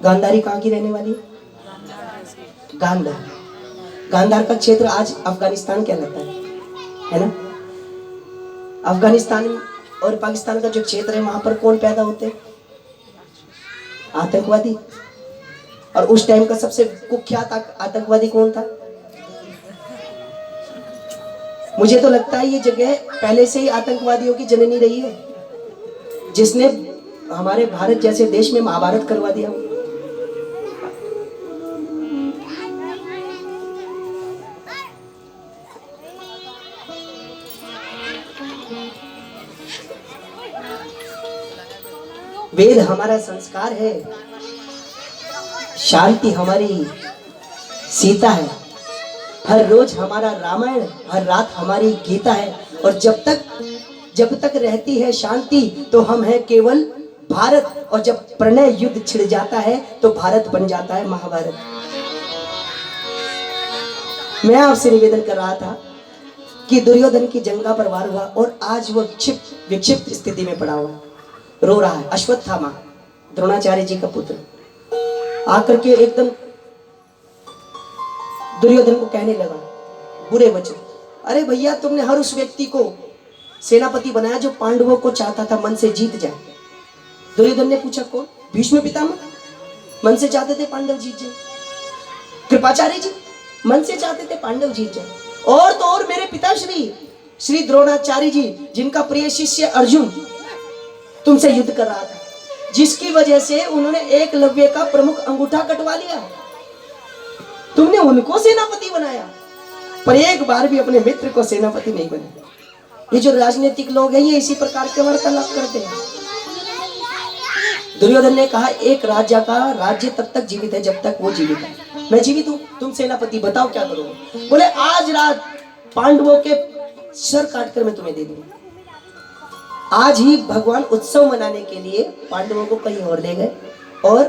गांधारी कहाँ की रहने वाली है? गांधार। गांधार का क्षेत्र आज अफगानिस्तान कहलाता है ना। अफगानिस्तान और पाकिस्तान का जो क्षेत्र है वहां पर कौन पैदा होते हैं? आतंकवादी। और उस टाइम का सबसे कुख्यात आतंकवादी कौन था? मुझे तो लगता है ये जगह पहले से ही आतंकवादियों की जननी रही है, जिसने हमारे भारत जैसे देश में महाभारत करवा दिया। वेद हमारा संस्कार है, शांति हमारी सीता है, हर रोज हमारा रामायण, हर रात हमारी गीता है। और जब तक रहती है शांति तो हम हैं केवल भारत, और जब प्रणय युद्ध छिड़ जाता है तो भारत बन जाता है महाभारत। मैं आपसे निवेदन कर रहा था कि दुर्योधन की जंगा पर वार हुआ और आज वो विक्षिप्त स्थिति में पड़ा हुआ रो रहा है। अश्वत्थामा द्रोणाचार्य जी का पुत्र आकर के एकदम दुर्योधन को कहने लगा बुरे वचन। अरे भैया, तुमने हर उस व्यक्ति को सेनापति बनाया जो पांडवों को चाहता था मन से जीत जाए। दुर्योधन ने पूछा कौन? भीष्म पितामह मन से चाहते थे पांडव जीत जाए। कृपाचार्य जी मन से चाहते थे पांडव जीत जाए। और तो और मेरे पिताश्री श्री द्रोणाचार्य जी, जिनका प्रिय शिष्य अर्जुन तुमसे युद्ध कर रहा था, जिसकी वजह से उन्होंने एकलव्य का प्रमुख अंगूठा कटवा लिया। तुमने उनको सेनापति बनाया, पर एक बार भी अपने मित्र को सेनापति नहीं बनाया। ये जो राजनीतिक लोग हैं ये इसी प्रकार के वार्तालाप करते हैं। दुर्योधन ने कहा एक राजा का राज्य तब तक जीवित है जब तक वो जीवित है। मैं जीवित हूं, तुम सेनापति, बताओ क्या करोगे? बोले आज रात पांडवों के सर काटकर मैं तुम्हें दे दूंगा। आज ही भगवान उत्सव मनाने के लिए पांडवों को कहीं और ले गए और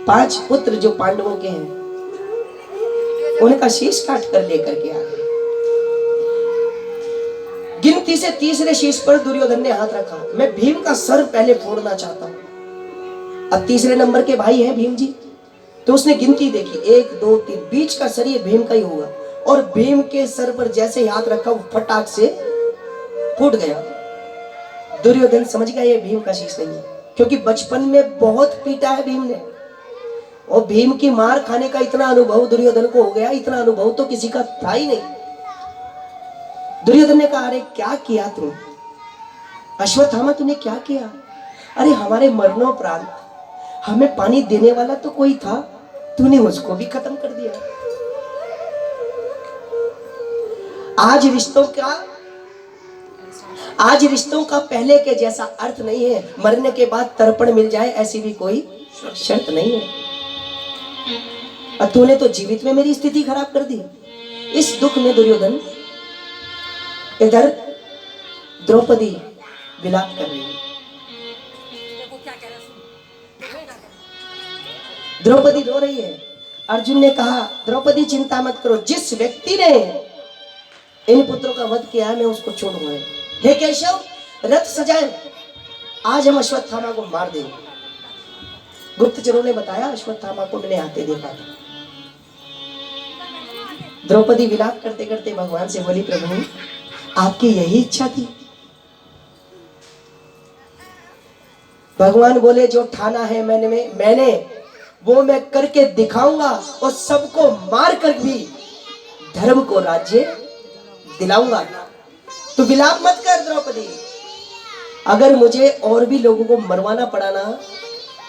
5 पुत्र जो पांडवों के हैं उनका शीश काट कर लेकर के आ गए। गिनती से तीसरे शीश पर दुर्योधन ने हाथ रखा। मैं भीम का सर पहले फोड़ना चाहता हूं। अब तीसरे नंबर के भाई हैं भीम जी, तो उसने गिनती देखी 1 2 3, बीच का सर ये भीम का ही होगा। और भीम के सर पर जैसे ही हाथ रखा वो फटाक से फूट गया। दुर्योधन समझ गया ये भीम का शीश नहीं है, क्योंकि बचपन में बहुत पीटा है भीम ने, और भीम की मार खाने का इतना अनुभव दुर्योधन को हो गया, इतना अनुभव तो किसी का था ही नहीं। दुर्योधन ने कहा अरे क्या किया तुम अश्वत्थामा, तूने क्या किया? अरे हमारे मरणोपरांत हमें पानी देने वाला तो कोई था, तूने उसको भी खत्म कर दिया। आज रिश्तों का पहले के जैसा अर्थ नहीं है। मरने के बाद तर्पण मिल जाए ऐसी भी कोई शर्त नहीं है। और तूने तो जीवित में मेरी स्थिति खराब कर दी। इस दुख में दुर्योधन इधर द्रौपदी विलाप कर रही है। द्रौपदी रो रही है। अर्जुन ने कहा द्रौपदी चिंता मत करो, जिस व्यक्ति ने इन पुत्रों का वध किया है मैं उसको छोड़ूंगा। हे केशव, रथ सजाए, आज हम अश्वत्थामा को मार देंगे। गुप्तचरों ने बताया अश्वत्थामा को मैंने आते देखा था। द्रौपदी विलाप करते करते भगवान से बोली प्रभु आपकी यही इच्छा थी? भगवान बोले जो ठाना है मैंने वो मैं करके दिखाऊंगा, और सबको मार कर भी धर्म को राज्य दिलाऊंगा। तो विलाप मत कर द्रौपदी, अगर मुझे और भी लोगों को मरवाना पड़ा ना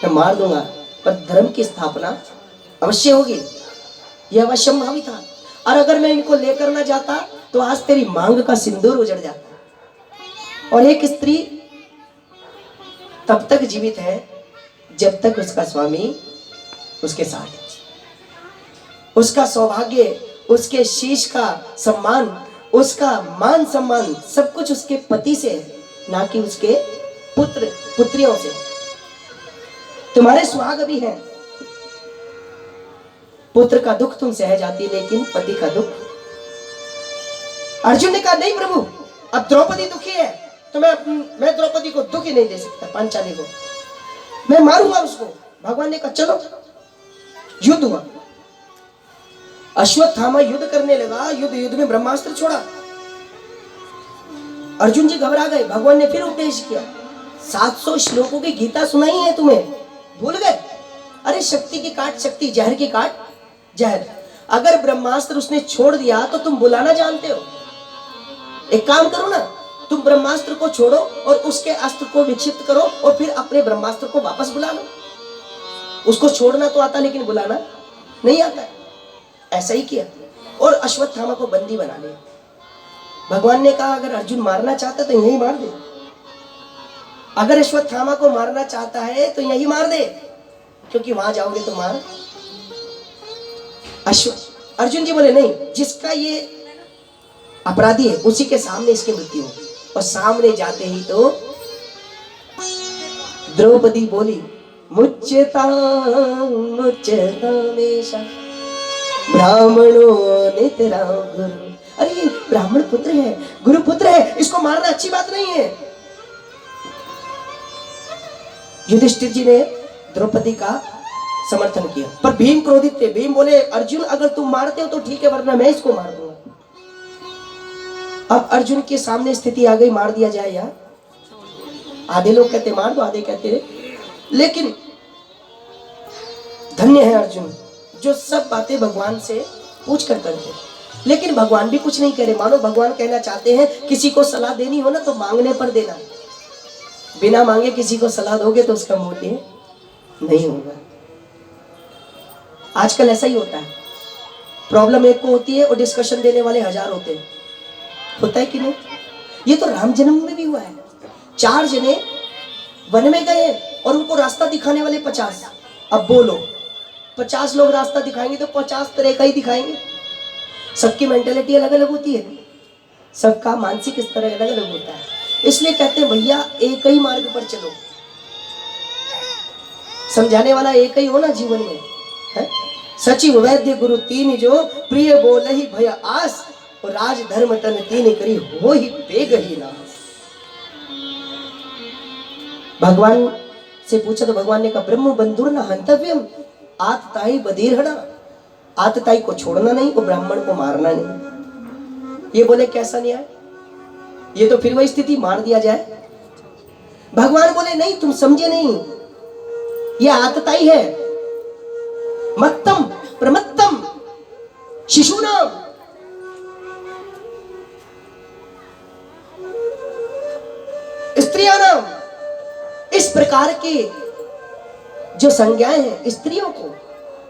मैं मार दूंगा, पर धर्म की स्थापना अवश्य होगी। यह अवश्यंभावी था। और अगर मैं इनको लेकर ना जाता तो आज तेरी मांग का सिंदूर उजड़ जाता। और एक स्त्री तब तक जीवित है जब तक उसका स्वामी उसके साथ है। उसका सौभाग्य, उसके शीश का सम्मान, उसका मान सम्मान सब कुछ उसके पति से है, ना कि उसके पुत्र पुत्रियों से। तुम्हारे सुहाग भी हैं, पुत्र का दुख तुम सह जाती लेकिन पति का दुख। अर्जुन ने कहा नहीं प्रभु, अब द्रौपदी दुखी है तो मैं द्रौपदी को दुख ही नहीं दे सकता। पांचाली को मैं मारूंगा उसको, भगवान ने कहा चलो। युद्ध हुआ, अश्वत्थामा युद्ध करने लगा, युद्ध में ब्रह्मास्त्र छोड़ा। अर्जुन जी घबरा गए। भगवान ने फिर उपदेश किया, 700 श्लोकों की गीता सुनाई है तुम्हें, भूल गए? अरे शक्ति की काट शक्ति, जहर की काट जहर। अगर ब्रह्मास्त्र उसने छोड़ दिया तो तुम बुलाना जानते हो। एक काम करो ना, तुम ब्रह्मास्त्र को छोड़ो और उसके अस्त्र को विक्षिप्त करो और फिर अपने ब्रह्मास्त्र को वापस बुला लो। उसको छोड़ना तो आता लेकिन बुलाना नहीं आता। ऐसा ही किया और अश्वत्थामा को बंदी बना लिया। भगवान ने कहा अगर अर्जुन मारना चाहता तो यही मार दे, अगर अश्वत्थामा को मारना चाहता है तो यही मार दे, क्योंकि वहां जाओगे तो मार। अर्जुन जी बोले नहीं, जिसका ये अपराधी है उसी के सामने इसकी मृत्यु हो। और सामने जाते ही तो द्रौपदी बोली, मुच्यता मुच्यतामेशा ब्राह्मणो नितरां गुरु। अरे ये ब्राह्मण पुत्र है, गुरु पुत्र है, इसको मारना अच्छी बात नहीं है। युधिष्ठिर जी ने द्रौपदी का समर्थन किया, पर भीम क्रोधित थे। भीम बोले अर्जुन अगर तुम मारते हो तो ठीक है, वरना मैं इसको मार दूंगा। अब अर्जुन के सामने स्थिति आ गई, मार दिया जाए या? आधे लोग कहते मार दो, आधे कहते, लेकिन धन्य है अर्जुन जो सब बातें भगवान से पूछ कर करते। लेकिन भगवान भी कुछ नहीं कह रहे। मानो भगवान कहना चाहते हैं किसी को सलाह देनी हो ना तो मांगने पर देना, बिना मांगे किसी को सलाह दोगे तो उसका मूल्य नहीं होगा। आजकल ऐसा ही होता है, प्रॉब्लम एक को होती है और डिस्कशन देने वाले 1000 होते हैं। होता है कि नहीं? ये तो राम जन्म में भी हुआ है। 4 जने वन में गए और उनको रास्ता दिखाने वाले 50। अब बोलो 50 लोग रास्ता दिखाएंगे तो 50 तरह का ही दिखाएंगे। सबकी मेंटेलिटी अलग अलग होती है, सबका मानसिक स्तर अलग अलग होता है। इसलिए कहते हैं भैया एक ही मार्ग पर चलो, समझाने वाला एक ही हो ना जीवन में है। सचिव वैद्य गुरु तीन जो, प्रिय बोल ही भय आस, और राज धर्म तन तीन करी हो ही बेग ही नास। भगवान से पूछा तो भगवान ने कहा ब्रह्म बंधुर न हंतव्यम आतताई बधीरहणा। आतताई को छोड़ना नहीं और ब्राह्मण को मारना नहीं। ये बोले कैसा न्याय? ये तो फिर वही स्थिति, मार दिया जाए। भगवान बोले नहीं, तुम समझे नहीं, ये आतताई है। मत्तम प्रमत्तम शिशुनाम, स्त्रियानाम। इस प्रकार के जो संज्ञाएं हैं स्त्रियों को,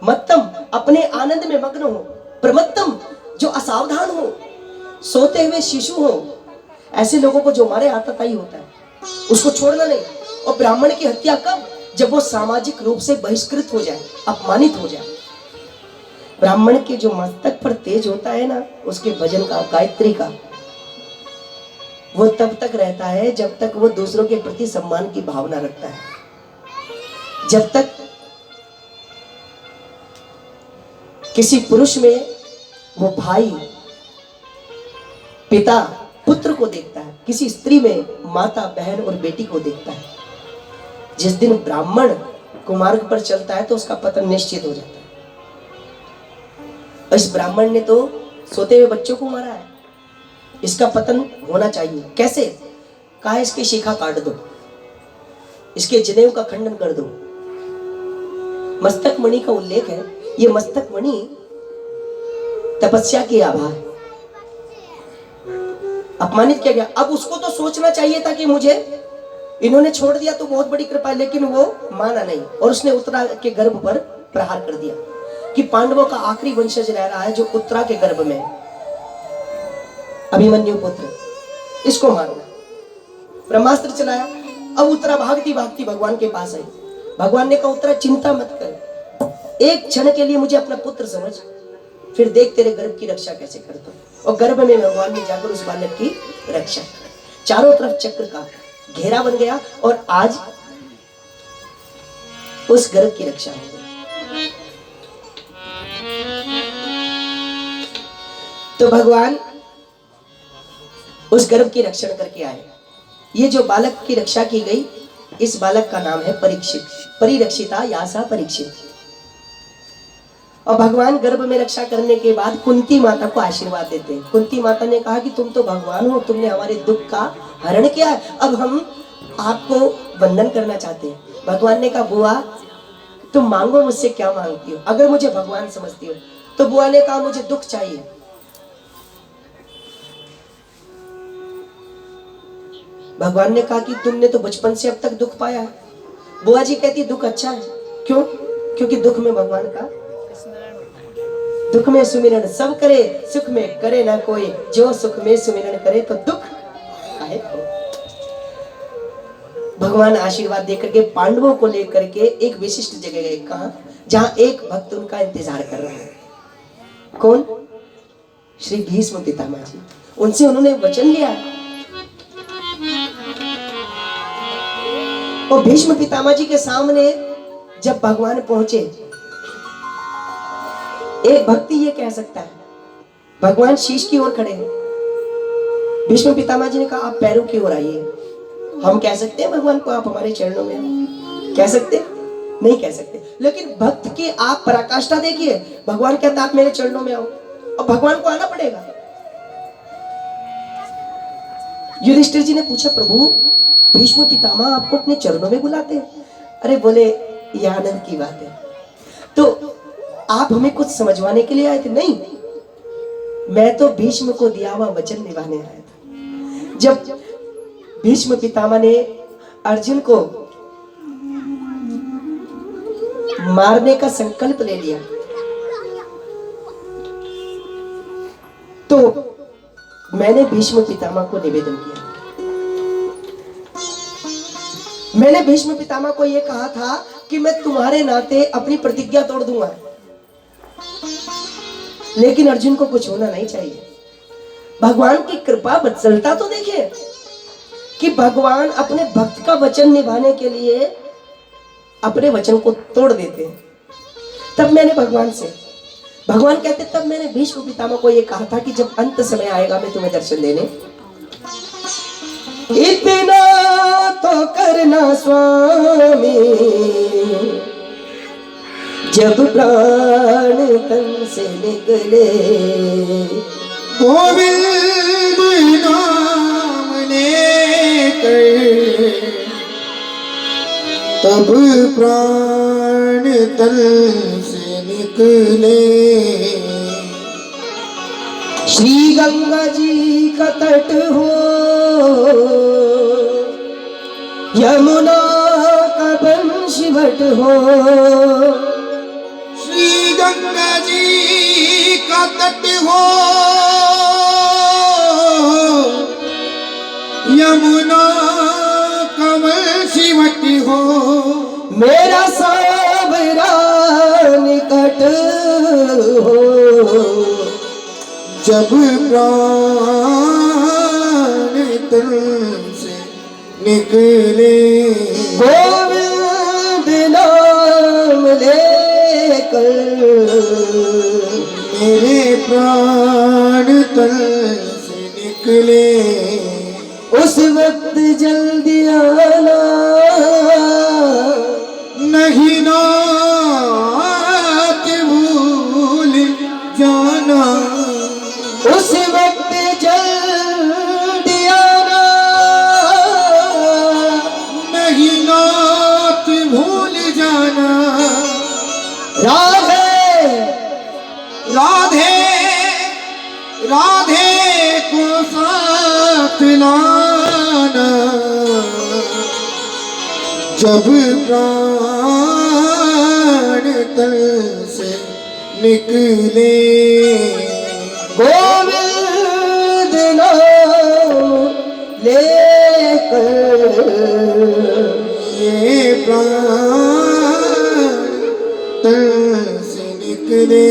मत्तम अपने आनंद में मग्न हो, प्रमत्तम जो असावधान हो, सोते हुए शिशु हो, ऐसे लोगों को जो मारे आतताई होता है, उसको छोड़ना नहीं। और ब्राह्मण की हत्या कब? जब वो सामाजिक रूप से बहिष्कृत हो जाए, अपमानित हो जाए। ब्राह्मण के जो मस्तक पर तेज होता है ना, उसके भजन का, गायत्री का, वो तब तक रहता है जब तक वो दूसरों के प्रति सम्मान की भावना रखता है। जब तक किसी पुरुष में वो भाई पिता पुत्र को देखता है, किसी स्त्री में माता बहन और बेटी को देखता है। जिस दिन ब्राह्मण कुमार्ग पर चलता है तो उसका पतन निश्चित हो जाता है। इस ब्राह्मण ने तो सोते हुए बच्चों को मारा है, इसका पतन होना चाहिए। कैसे? कहा इसकी शिखा काट दो, इसके जनेऊ का खंडन कर दो। मस्तक मणि का उल्लेख है। ये मस्तक मणि तपस्या की आभा है, अपमानित किया गया। अब उसको तो सोचना चाहिए था कि मुझे इन्होंने छोड़ दिया तो बहुत बड़ी कृपा है, लेकिन वो माना नहीं और उसने उत्तरा के गर्भ पर प्रहार कर दिया कि पांडवों का आखिरी वंशज रह रहा है जो उत्तरा के गर्भ में है, अभिमन्यु पुत्र, इसको मारना। ब्रह्मास्त्र चलाया। अब उत्तरा भागती भागती भगवान के पास आई। भगवान ने कहा उत्तरा चिंता मत कर, एक क्षण के लिए मुझे अपना पुत्र समझ, फिर देख तेरे गर्भ की रक्षा कैसे करता हूं। और गर्भ में भगवान ने जाकर उस बालक की रक्षा। चारों तरफ चक्र का घेरा बन गया और आज उस गर्भ की रक्षा हो गई। तो भगवान उस गर्भ की रक्षा करके आए। ये जो बालक की रक्षा की गई इस बालक का नाम है परीक्षित, परिरक्षिता यासा परीक्षित। और भगवान गर्भ में रक्षा करने के बाद कुंती माता को आशीर्वाद देते हैं। कुंती माता ने कहा कि तुम तो भगवान हो, तुमने हमारे दुख का हरण किया है, अब हम आपको वंदन करना चाहते हैं। भगवान ने कहा बुआ तुम मांगो, मुझसे क्या मांगती हो, अगर मुझे भगवान समझती हो। तो बुआ ने कहा मुझे दुख चाहिए। भगवान ने कहा कि तुमने तो बचपन से अब तक दुख पाया है। बुआ जी कहती दुख अच्छा है। क्यों? क्योंकि दुख में भगवान का, दुख में सुमिरन सब करे, सुख में करे ना कोई, जो सुख में सुमिरन करे तो दुख काहे को। भगवान आशीर्वाद देकर के पांडवों को लेकर के एक विशिष्ट जगह गए। कहा? जहां एक भक्त उनका इंतजार कर रहा है। कौन? श्री भीष्म पितामह जी। उनसे उन्होंने वचन लिया। और भीष्म पितामह जी के सामने जब भगवान पहुंचे, एक भक्ति ये कह सकता है, भगवान शीश की ओर खड़े हैं। भीष्म पितामह जी ने कहा आप पैरों की ओर आइए। हम कह सकते हैं भगवान को आप हमारे चरणों में आओ? कह सकते? नहीं कह सकते। लेकिन भक्त की आप पराकाष्ठा देखिए, भगवान कहता आप मेरे चरणों में आओ, और भगवान को आना पड़ेगा। युधिष्ठिर जी ने पूछा प्रभु भीष्म पितामह आपको अपने चरणों में बुलाते हैं? अरे बोले ये आनंद की बात है। तो आप हमें कुछ समझवाने के लिए आए थे? नहीं, मैं तो भीष्म को दिया हुआ वचन निभाने आया था। जब भीष्म पितामह ने अर्जुन को मारने का संकल्प ले लिया, तो मैंने भीष्म पितामह को निवेदन किया। मैंने भीष्म पितामह को यह कहा था कि मैं तुम्हारे नाते अपनी प्रतिज्ञा तोड़ दूंगा, लेकिन अर्जुन को कुछ होना नहीं चाहिए। भगवान की कृपा वत्सलता तो देखिए कि भगवान अपने भक्त का वचन निभाने के लिए अपने वचन को तोड़ देते हैं। तब मैंने भगवान कहते तब मैंने भीष्म पितामह को यह कहा था कि जब अंत समय आएगा मैं तुम्हें दर्शन देने, इतना तो करना स्वामी जब प्राण तन से निकले, गोविंद नाम लेकर तब प्राण तन से निकले। श्री गंगा जी का तट हो, यमुना का बंशीवट हो, श्री गंगा जी का तट हो, यमुना का बंशीवट हो, मेरा सावरा निकट हो, जब प्राण तन से निकले। गोविंद नाम लेकर मेरे प्राण तन से निकले। उस वक्त जल्दी आना, नहीं नाथ भूल जाना, उस वक्त जल्दी आना, नहीं नाथ भूल जाना। राधे राधे राधे को साथ लाना, जब प्राण तन से निकले। गोविंद नाम लेकर ये प्राण तन से निकले।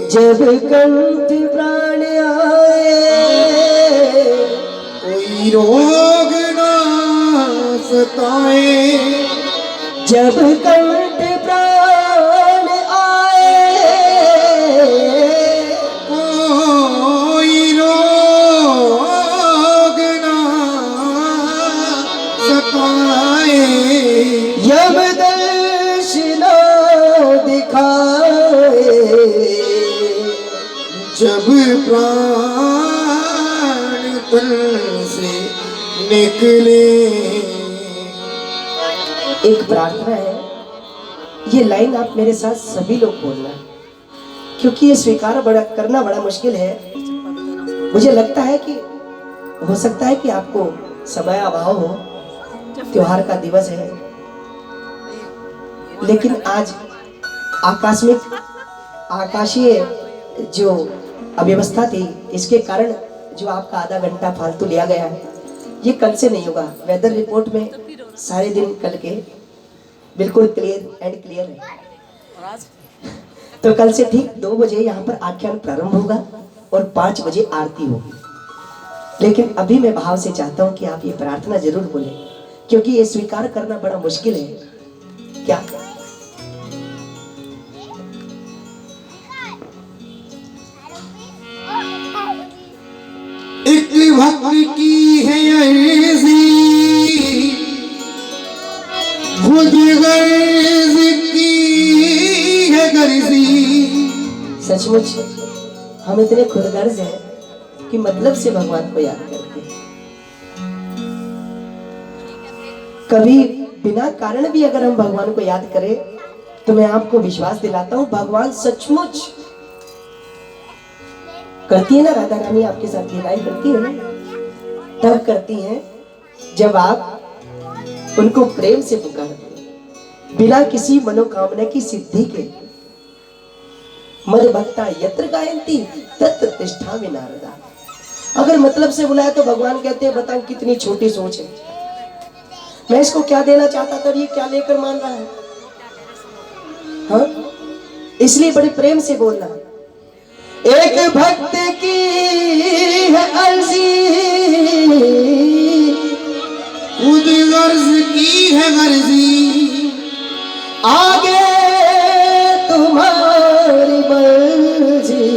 जब कंठ प्राण आए, कोई रोग ना सताए, जब कंठ प्राण आए, कोई रोग ना सताए, जब प्राण तन से निकले। एक प्रार्थना है, ये लाइन आप मेरे साथ सभी लोग बोलना, क्योंकि ये स्वीकार करना बड़ा मुश्किल है। मुझे लगता है कि हो सकता है कि आपको समय अभाव हो, त्योहार का दिवस है, लेकिन आज आकाशीय जो अव्यवस्था थी, इसके कारण जो आपका आधा घंटा फालतू लिया गया है, ये कल से नहीं होगा। वेदर रिपोर्ट में सारे दिन कल के बिल्कुल क्लियर है। तो कल से ठीक 2 बजे यहाँ पर आख्यान प्रारंभ होगा और 5 बजे आरती होगी। लेकिन अभी मैं भाव से चाहता हूँ कि आप ये प्रार्थना जरूर बोलें, क्योंकि ये स्वीकार करना बड़ा मुश्किल है। क्या एक भक्त की है अर्जी, खुद गर्ज की है गर्जी। सचमुच हम इतने खुदगर्ज हैं कि मतलब से भगवान को याद करते हैं। कभी बिना कारण भी अगर हम भगवान को याद करें तो मैं आपको विश्वास दिलाता हूं, भगवान सचमुच करती है ना। राधा रानी आपके साथ लीलाएं करती है ना, तब करती हैं जब आप उनको प्रेम से पुकारते हैं, बिना किसी मनोकामना की सिद्धि के। मद भक्ता यत्र गायन्ति तत्र तिष्ठामि नारदा। अगर मतलब से बुलाया तो भगवान कहते हैं बताओ कितनी छोटी सोच है, मैं इसको क्या देना चाहता था और ये क्या लेकर मान रहा है। हाँ, इसलिए बड़े प्रेम से बोलना। एक भक्त की है अर्जी, खुद गर्ज की है गर्जी। आगे तुम्हारी मर्जी।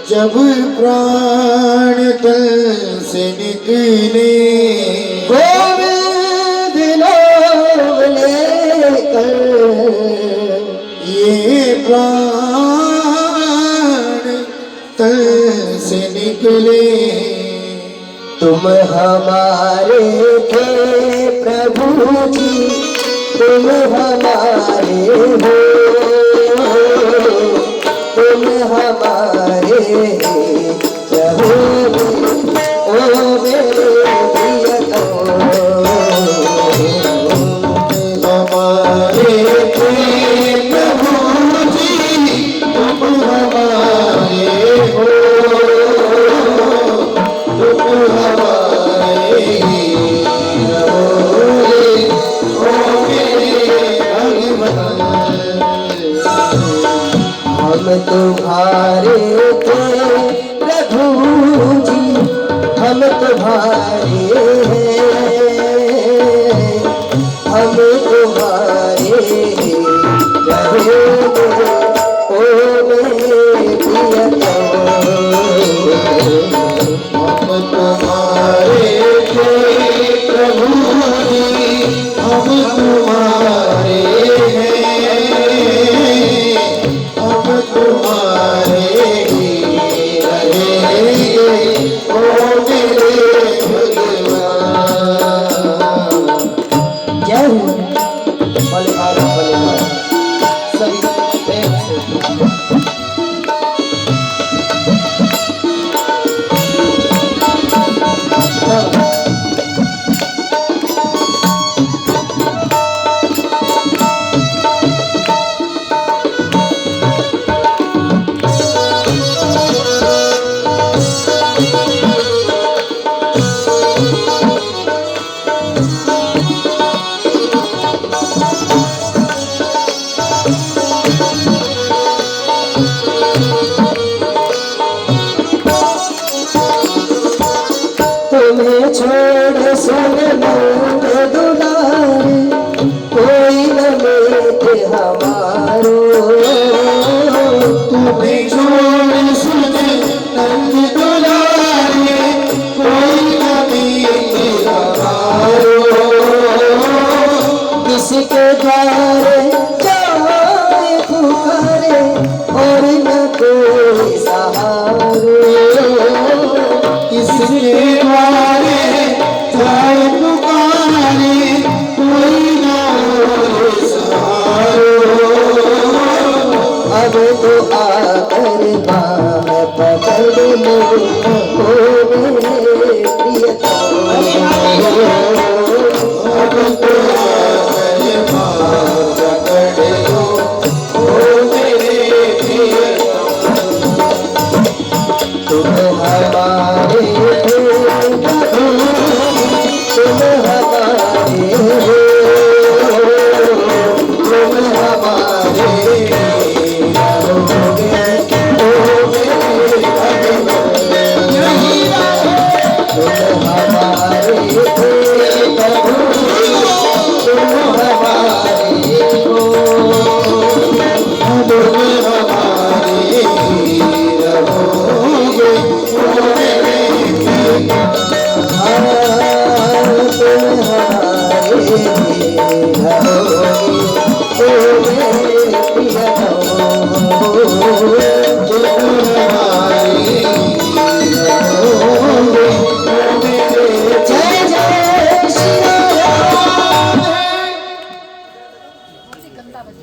जब प्राण तन से निकले, गोविंद नाम लेकर ये प्राण तन से निकले। तुम हमारे थे प्रभु जी, तुम हमारे हो, तुम हमारे प्रभु ओ मेरे प्रियतम। हमारे थे प्रभु जी, तुम हमारे हो, तुम हमारे हो, ओ मेरे भगवान। हम तुम्हारे थे प्रभु जी, हम तुम्हारे हैं, हम तुम्हारे रहेंगे ओ मेरे प्रियतम। हम तुम्हारे थे प्रभु जी, हम तुम्हारे हैं, हम तुम्हारे ही रहेंगे ओ मेरे भगवान। जय हो बलिहारी बलिहारी सभी प्रेम से।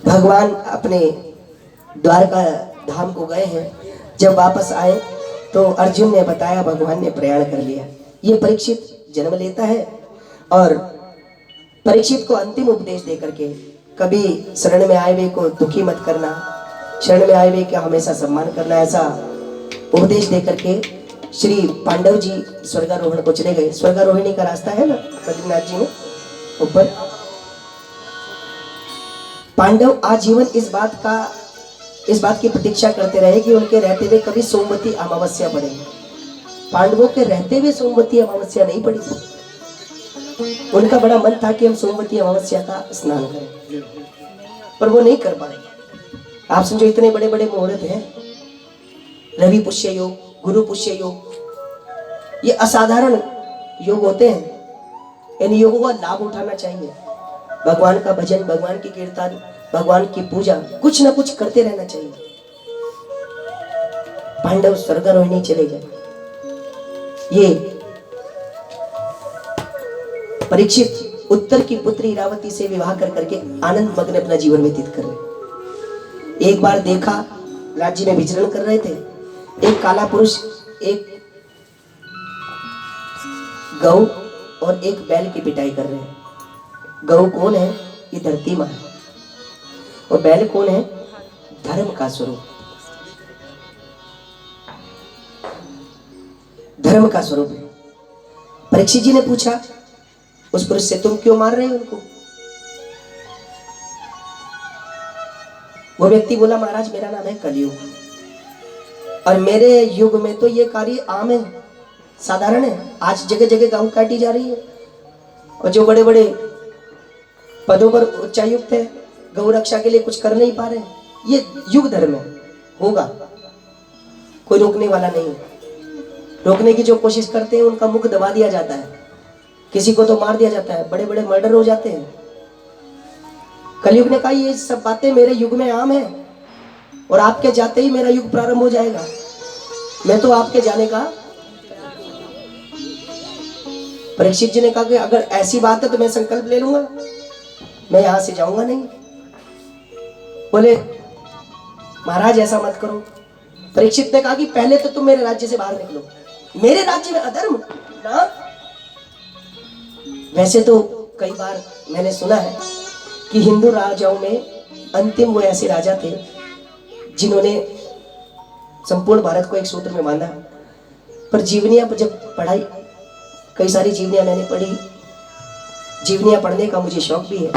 भगवान अपने द्वारका धाम को गए हैं। जब वापस आए तो अर्जुन ने बताया भगवान ने प्रयाण कर लिया। ये परीक्षित जन्म लेता है और परीक्षित को अंतिम उपदेश दे करके, कभी शरण में आए हुए को दुखी मत करना, शरण में आए हुए का हमेशा सम्मान करना, ऐसा उपदेश दे करके श्री पांडव जी स्वर्गारोहण को चले गए। स्वर्गारोहिणी का रास्ता है ना बद्रीनाथ जी में ऊपर। पांडव आजीवन इस बात की प्रतीक्षा करते रहे कि उनके रहते हुए कभी सोमवती अमावस्या पड़े। पांडवों के रहते हुए सोमवती अमावस्या नहीं पड़ी। उनका बड़ा मन था कि हम सोमवती अमावस्या का स्नान करें, पर वो नहीं कर पाए। आप समझो इतने बड़े बड़े मुहूर्त हैं, रवि पुष्य योग, गुरु पुष्य योग, ये असाधारण योग होते हैं। इन योगों का लाभ उठाना चाहिए। भगवान का भजन, भगवान की कीर्तन, भगवान की पूजा, कुछ ना कुछ करते रहना चाहिए। पांडव स्वर्गारोहिणी चले गए। ये परीक्षित उत्तर की पुत्री इरावती से विवाह कर करके आनंद मग्न अपना जीवन व्यतीत कर रहे। एक बार देखा, राज्य में विचरण कर रहे थे, एक काला पुरुष एक गौ और एक बैल की पिटाई कर रहे हैं। गौ कौन है? ये धरती मां है। और बैल कौन है? धर्म का स्वरूप, धर्म का स्वरूप है। परीक्षित जी ने पूछा उस पुरुष से, तुम क्यों मार रहे हो उनको? वो व्यक्ति बोला, महाराज मेरा नाम है कलयुग और मेरे युग में तो ये कार्य आम है, साधारण है। आज जगह जगह गौ काटी जा रही है और जो बड़े बड़े पदों पर उच्चायुक्त है गौ रक्षा के लिए कुछ कर नहीं पा रहे। ये युग धर्म है, होगा, कोई रोकने वाला नहीं है। रोकने की जो कोशिश करते हैं उनका मुख दबा दिया जाता है, किसी को तो मार दिया जाता है, बड़े बड़े मर्डर हो जाते हैं। कलयुग ने कहा ये सब बातें मेरे युग में आम है और आपके जाते ही मेरा युग प्रारंभ हो जाएगा। मैं तो आपके जाने का। परीक्षित जी ने कहा कि अगर ऐसी बात है तो मैं संकल्प ले लूंगा, मैं यहां से जाऊंगा नहीं। बोले महाराज ऐसा मत करो। परीक्षित ने कहा कि पहले तो तुम मेरे राज्य से बाहर निकलो। मेरे राज्य में अधर्म ना? वैसे तो कई बार मैंने सुना है कि हिंदू राजाओं में अंतिम वो ऐसे राजा थे जिन्होंने संपूर्ण भारत को एक सूत्र में बांधा। पर जीवनियां जब पढ़ाई, कई सारी जीवनियां मैंने पढ़ी, जीवनियां पढ़ने का मुझे शौक भी है,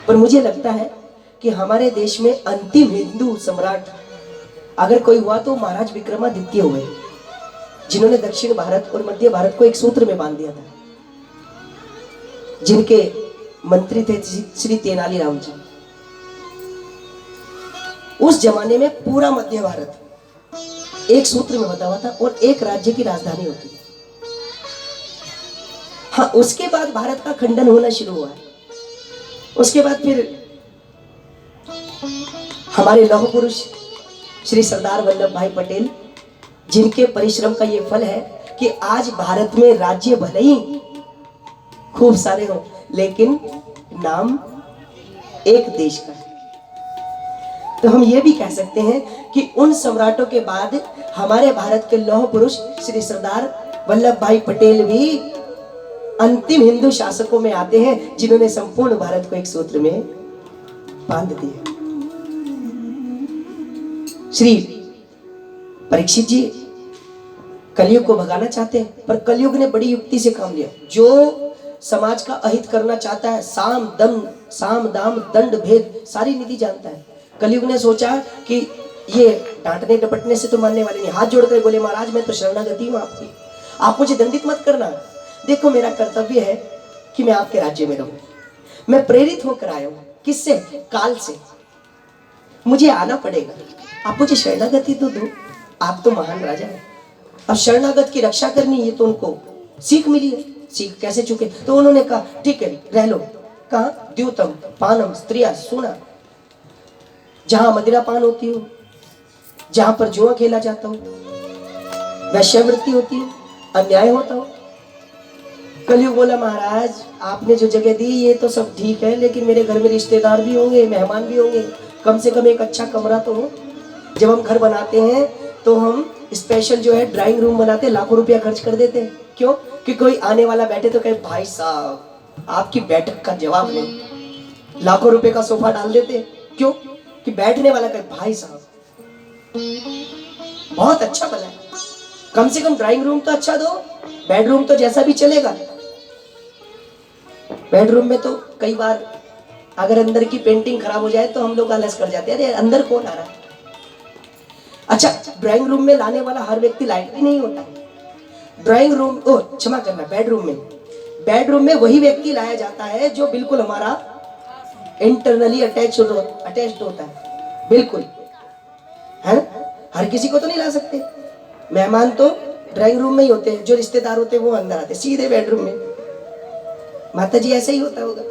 पर मुझे लगता है कि हमारे देश में अंतिम हिंदू सम्राट अगर कोई हुआ तो महाराज विक्रमादित्य हुए, जिन्होंने दक्षिण भारत और मध्य भारत को एक सूत्र में बांध दिया था, जिनके मंत्री थे श्री तेनालीराम जी। उस जमाने में पूरा मध्य भारत एक सूत्र में बता हुआ था और एक राज्य की राजधानी होती थी। हाँ, उसके बाद भारत का खंडन होना शुरू हुआ है। उसके बाद फिर हमारे लौह पुरुष श्री सरदार वल्लभ भाई पटेल, जिनके परिश्रम का ये फल है कि आज भारत में राज्य भले ही खूब सारे हो लेकिन नाम एक देश का है। तो हम ये भी कह सकते हैं कि उन सम्राटों के बाद हमारे भारत के लौह पुरुष श्री सरदार वल्लभ भाई पटेल भी अंतिम हिंदू शासकों में आते हैं, जिन्होंने संपूर्ण भारत को एक सूत्र में बांध दिया। श्री परीक्षित जी कलयुग को भगाना चाहते हैं, पर कलयुग ने बड़ी युक्ति से काम लिया। जो समाज का अहित करना चाहता है, साम दाम दंड भेद सारी नीति जानता है, कलयुग ने सोचा कि ये डांटने डपटने से तो मानने वाले नहीं। हाथ जोड़कर बोले, महाराज मैं तो शरणागति हूं आपकी, आप मुझे दंडित मत करना। देखो मेरा कर्तव्य है कि मैं आपके राज्य में रहूं, मैं प्रेरित होकर आया हूं। किससे? काल से। मुझे आना पड़ेगा, आप मुझे शरणागति तो दो, आप तो महान राजा हैं। अब शरणागत की रक्षा करनी, ये तो उनको सीख मिली है। सीख कैसे चुके? तो उन्होंने कहा ठीक है रह लो। कहा? द्यूतम पानम स्त्रिया सोना, जहां मदिरा पान होती हो, जहां पर जुआ खेला जाता हो, वैश्यावृत्ति होती हो, अन्याय होता हो। कलयुग बोला, महाराज आपने जो जगह दी ये तो सब ठीक है, लेकिन मेरे घर में रिश्तेदार भी होंगे, मेहमान भी होंगे, कम से कम एक अच्छा कमरा तो हो। जब हम घर बनाते हैं तो हम स्पेशल जो है ड्राइंग रूम बनाते हैं, लाखों रुपया खर्च कर देते हैं। क्यों? कि कोई आने वाला बैठे तो कहे भाई साहब आपकी बैठक का जवाब नहीं। लाखों रुपए का सोफा डाल देते हैं। क्यों? कि बैठने वाला कहे भाई साहब बहुत अच्छा बना है, कम से कम ड्राइंग रूम तो अच्छा दो, बेडरूम तो जैसा भी चलेगा। बेडरूम में तो कई बार अगर अंदर की पेंटिंग खराब हो जाए तो हम लोग आलस कर जाते हैं, अरे अंदर कौन आ रहा है। अच्छा, ड्राइंग रूम में लाने वाला हर व्यक्ति लायक भी नहीं होता। ड्राइंग रूम, ओ क्षमा करना, बेडरूम में वही व्यक्ति लाया जाता है जो बिल्कुल हमारा इंटरनली अटैच्ड होता है, बिल्कुल है। हर किसी को तो नहीं ला सकते। मेहमान तो ड्राइंग रूम में ही होते हैं, जो रिश्तेदार होते हैं वो अंदर आते सीधे बेडरूम में। माता जी ऐसा ही होता होगा।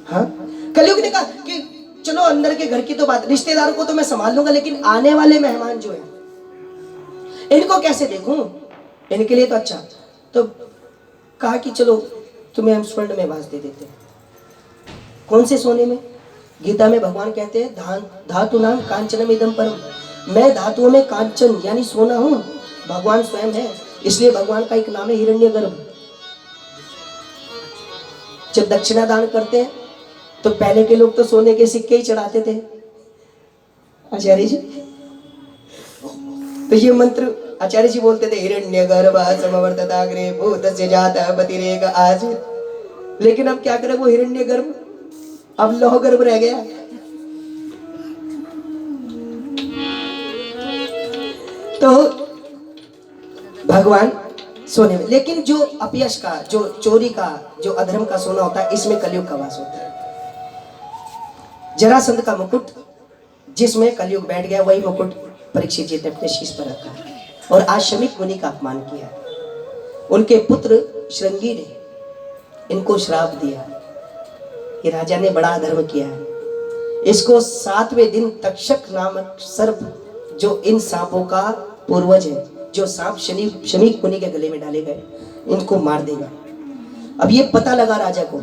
हाँ, कलयुग ने कहा कि चलो अंदर के घर की तो बात, रिश्तेदारों को तो मैं संभाल लूंगा, लेकिन आने वाले मेहमान जो है इनको कैसे देखूं, इनके लिए तो अच्छा। तो कहा कि चलो तुम्हें हम स्वर्ण में वास दे देते हैं। कौन से सोने में? गीता में भगवान कहते हैं धातु नाम कांचनम इदम परम, मैं धातुओं में कांचन यानी सोना हूं। भगवान स्वयं है, इसलिए भगवान का एक नाम है हिरण्यगर्भ। जब दक्षिणा दान करते हैं तो पहले के लोग तो सोने के सिक्के ही चढ़ाते थे आचार्य जी। तो ये मंत्र आचार्य जी बोलते थे, हिरण्यगर्भ समवर्तताग्रे भूतस्य जातः पतिरेक आसीत्। लेकिन अब क्या करें, वो हिरण्यगर्भ अब लौह गर्भ रह गया। तो भगवान सोने में, लेकिन जो अपयश का, जो चोरी का, जो अधर्म का सोना होता है, इसमें कलयुग का वास होता है। जरासंध का मुकुट जिसमें कलयुग बैठ गया, वही मुकुट परीक्षित जी ने अपने शीश पर रखा है। और आज शमीक मुनि का अपमान किया। उनके पुत्र श्रृंगी ने इनको श्राप दिया, ये राजा ने बड़ा अधर्म किया है। इसको 7वें दिन तक्षक नामक सर्प, जो इन सांपों का पूर्वज है, जो सांप शमीक मुनि के गले में डाले गए, इनको मार देगा। अब ये पता लगा राजा को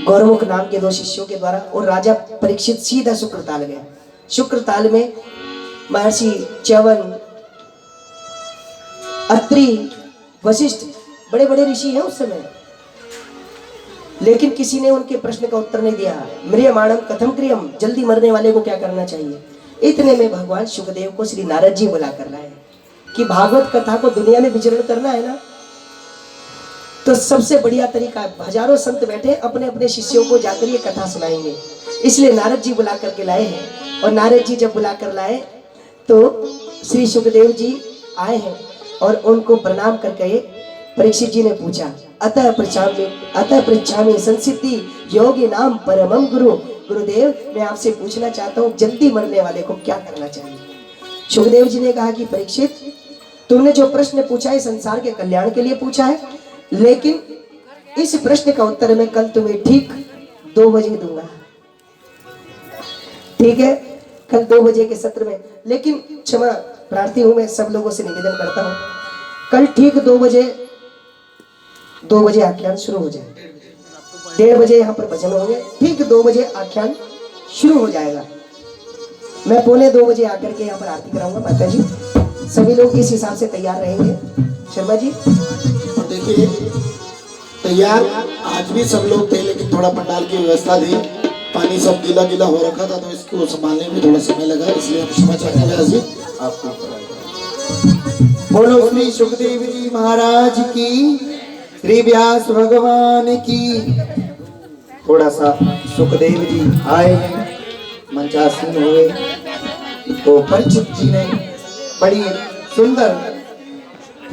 गौरमुख नाम के 2 शिष्यों के द्वारा, और राजा परीक्षित सीधा शुक्रताल गया। शुक्रताल में महर्षि च्यवन, अत्रि, वशिष्ठ बड़े बड़े ऋषि हैं उस समय, लेकिन किसी ने उनके प्रश्न का उत्तर नहीं दिया। म्रियमाणम कथम क्रियम, जल्दी मरने वाले को क्या करना चाहिए। इतने में भगवान शुकदेव को श्री नारद जी बुला कर लाए कि भागवत कथा को दुनिया में विचरण करना है ना, तो सबसे बढ़िया तरीका है, हजारों संत बैठे अपने अपने शिष्यों को जाकर ये कथा सुनाएंगे। इसलिए नारद जी बुला करके लाए हैं। और नारद जी जब बुला कर लाए तो श्री सुखदेव जी आए हैं और उनको प्रणाम करके परीक्षित जी ने पूछा, अतः पृच्छामि संसिद्धि योगी नाम परमम गुरु। गुरुदेव, मैं आपसे पूछना चाहता हूँ, जल्दी मरने वाले को क्या करना चाहिए। सुखदेव जी ने कहा कि परीक्षित, तुमने जो प्रश्न पूछा है संसार के कल्याण के लिए पूछा है, लेकिन इस प्रश्न का उत्तर मैं कल तुम्हें ठीक 2 बजे दूंगा। ठीक है, कल 2 बजे के सत्र में। लेकिन क्षमा प्रार्थी हूं, मैं सब लोगों से निवेदन करता हूं, कल ठीक 2 बजे आख्यान शुरू हो जाए। 1:30 बजे यहाँ पर भजन होंगे, ठीक 2 बजे आख्यान शुरू हो जाएगा। मैं 1:45 बजे आकर के यहाँ पर आरती कराऊंगा। माता जी सभी लोग इस हिसाब से तैयार रहेंगे। शर्मा जी और देखिए तैयार आज भी सब लोग थे, लेकिन थोड़ा पंडाल की व्यवस्था थी, पानी सब गीला गीला हो रखा था, तो इसको संभालने में थोड़ा समय लगा, इसलिए हम क्षमा चाहते हैं व्यास जी आपको। बोलो श्री सुखदेव जी महाराज की, श्री व्यास भगवान की। थोड़ा सा सुखदेव जी आए हैं, मंचासीन हुए, तो परिचित जी ने बड़ी सुंदर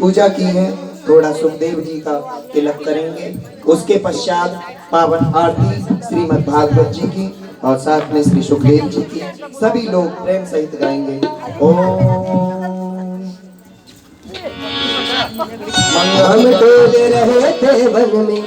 पूजा की है। थोड़ा सुखदेव जी का तिलक करेंगे, उसके पश्चात पावन आरती श्रीमद् भागवत जी की और साथ में श्री सुखदेव जी की सभी लोग प्रेम सहित गाएंगे। ओम हम डोल रहे थे वन में,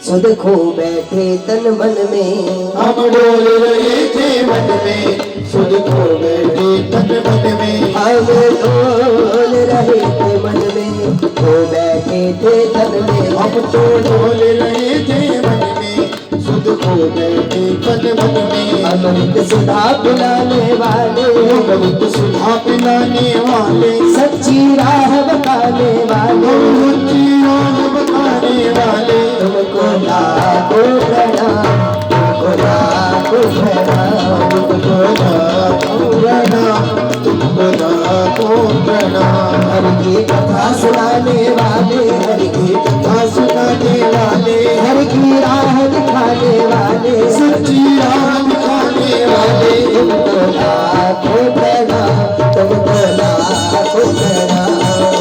सुध खो बैठे तन मन में। हम डोल रहे थे मन में, सुध खो बैठे तन मन में। हम डोल रहे थे मन में, खो बैठे थे तन में। हम तो डोल रहे थे मन में, सुध खो बैठे तन मन में। अमृत सुधा पिलाने वाले, अमृत सुधा पिलाने वाले, सच्ची राह बताने वाले, सच्ची राह बताने वाले। तुमको लाखों प्रणाम, तुमको लाखों प्रणाम, तुमको लाखों प्रणाम, तुमको लाखों प्रणाम। हर की कथा सुनाने वाले, हर की कथा सुनाने वाले, हर की राह दिखाने वाले, सच्ची राह दिखाने वाले। तुमको लाखों प्रणाम, तुमको लाखों प्रणाम,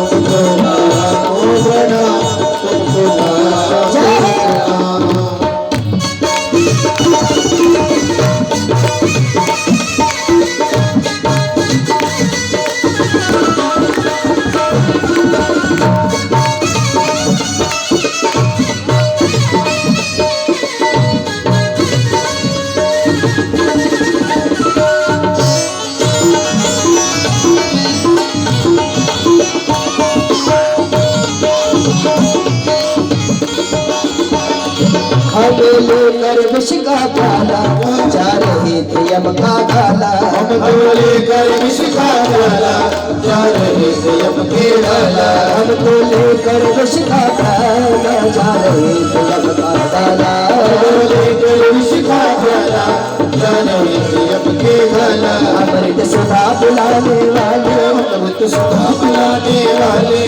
तुमको लाखों प्रणाम, तुमको लाखों प्रणाम। हमें लेकर विष का प्याला, जा रहे थे यम का गाला। हमको लेकर विष का प्याला, जा रहे थे यम के डाला। हमको लेकर विष का प्याला, जा रहे थे यम का गाला। हमको लेकर विष का प्याला, जा रहे थे यम के डाला। अमृत सुधा पिलाने वाले, अमृत सुधा पिलाने वाले,